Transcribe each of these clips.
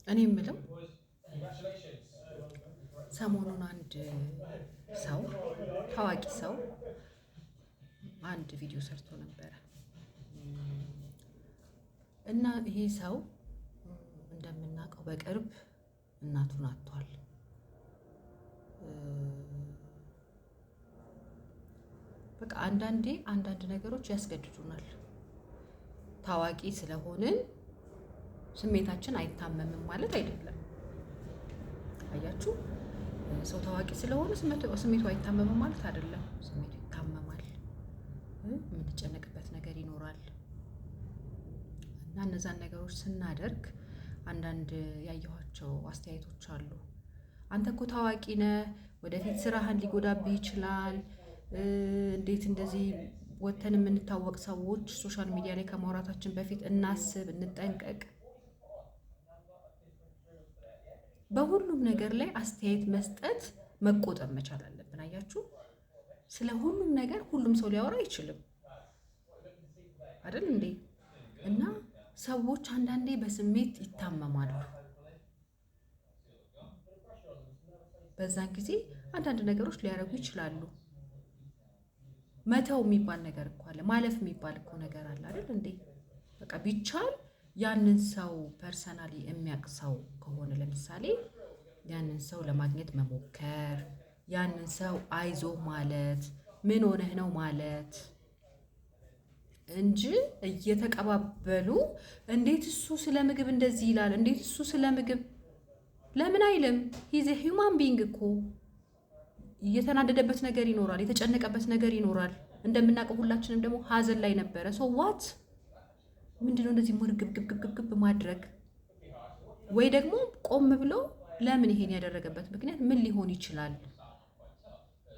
እኔ የምለው ሰሞኑን አንድ ሰው ታዋቂ ሰው አንድ ቪዲዮ ሰርቶ ነበረ እና ይሄ ሰው እንደምናውቀው በቅርብ እናቱን አጥቷል። በቃ አንዳንድ ነገሮች ያስገድዱናል። ታዋቂ ስለሆንን ስሜታችን አይታመምም ማለት አይደለም። አያችሁ፣ ሰው ታዋቂ ስለሆነ ስሜቱ አይታመምም ማለት አይደለም። ስሜቱ ይታመማል። የምንጨነቅበት ነገር ይኖራል እና እነዛን ነገሮች ስናደርግ አንዳንድ ያየኋቸው አስተያየቶች አሉ። አንተ እኮ ታዋቂ ነህ፣ ወደፊት ስራህን ሊጎዳብህ ይችላል። እንዴት እንደዚህ ወተን የምንታወቅ ሰዎች ሶሻል ሚዲያ ላይ ከማውራታችን በፊት እናስብ፣ እንጠንቀቅ። በሁሉም ነገር ላይ አስተያየት መስጠት መቆጠብ መቻል አለብን። አያችሁ፣ ስለ ሁሉም ነገር ሁሉም ሰው ሊያወራ አይችልም አይደል እንዴ? እና ሰዎች አንዳንዴ በስሜት ይታመማሉ። በዛን ጊዜ አንዳንድ ነገሮች ሊያደርጉ ይችላሉ። መተው የሚባል ነገር እኮ አለ፣ ማለፍ የሚባል እኮ ነገር አለ አይደል እንዴ? በቃ ቢቻል ያንን ሰው ፐርሰናሊ የሚያውቅ ሰው ከሆነ ለምሳሌ ያንን ሰው ለማግኘት መሞከር፣ ያንን ሰው አይዞ ማለት፣ ምን ሆነህ ነው ማለት እንጂ እየተቀባበሉ እንዴት እሱ ስለ ምግብ እንደዚህ ይላል፣ እንዴት እሱ ስለ ምግብ ለምን አይልም? ሂዝ ሂውማን ቢንግ እኮ የተናደደበት ነገር ይኖራል፣ የተጨነቀበት ነገር ይኖራል። እንደምናውቀው ሁላችንም ደግሞ ሀዘን ላይ ነበረ። ሶ ዋት ምንድነው እንደዚህ ሙርግብግብግብ ማድረግ? ወይ ደግሞ ቆም ብሎ ለምን ይሄን ያደረገበት ምክንያት ምን ሊሆን ይችላል?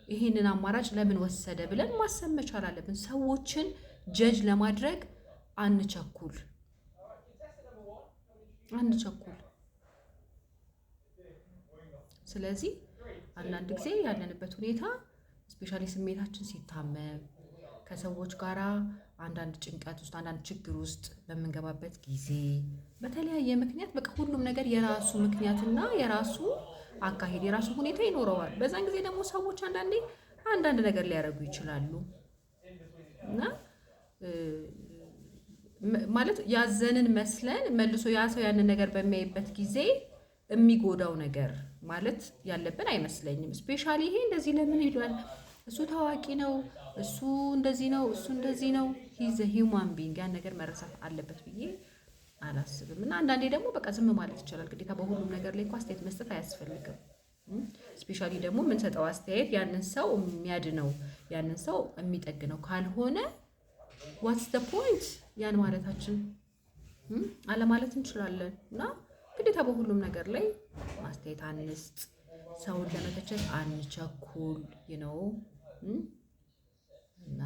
ይሄንን አማራጭ ለምን ወሰደ ብለን ማሰብ መቻል አለብን። ሰዎችን ጀጅ ለማድረግ አንቸኩል። ስለዚህ አንዳንድ ጊዜ ያለንበት ሁኔታ ስፔሻሊ ስሜታችን ሲታመም ከሰዎች ጋር አንዳንድ ጭንቀት ውስጥ አንዳንድ ችግር ውስጥ በምንገባበት ጊዜ በተለያየ ምክንያት በቃ ሁሉም ነገር የራሱ ምክንያትና የራሱ አካሄድ የራሱ ሁኔታ ይኖረዋል። በዛን ጊዜ ደግሞ ሰዎች አንዳንድ ነገር ሊያደርጉ ይችላሉ እና ማለት ያዘንን መስለን መልሶ ያ ሰው ያንን ነገር በሚያይበት ጊዜ የሚጎዳው ነገር ማለት ያለብን አይመስለኝም። ስፔሻሊ ይሄ እንደዚህ ለምን ይሏል፣ እሱ ታዋቂ ነው፣ እሱ እንደዚህ ነው፣ እሱ እንደዚህ ነው። ሂዝ ሂውማን ቢንግ ያን ነገር መረሳት አለበት ብዬ አላስብም። እና አንዳንዴ ደግሞ በቃ ዝም ማለት ይቻላል። ግዴታ በሁሉም ነገር ላይ እኮ አስተያየት መስጠት አያስፈልግም። ስፔሻሊ ደግሞ የምንሰጠው አስተያየት ያንን ሰው የሚያድነው ያንን ሰው የሚጠግነው ካልሆነ ዋትስ ዘ ፖይንት ያን ማለታችን አለማለት እንችላለን። እና ግዴታ በሁሉም ነገር ላይ አስተያየት አንስጥ፣ ሰውን ለመተቸት አንቸኩል ነው እና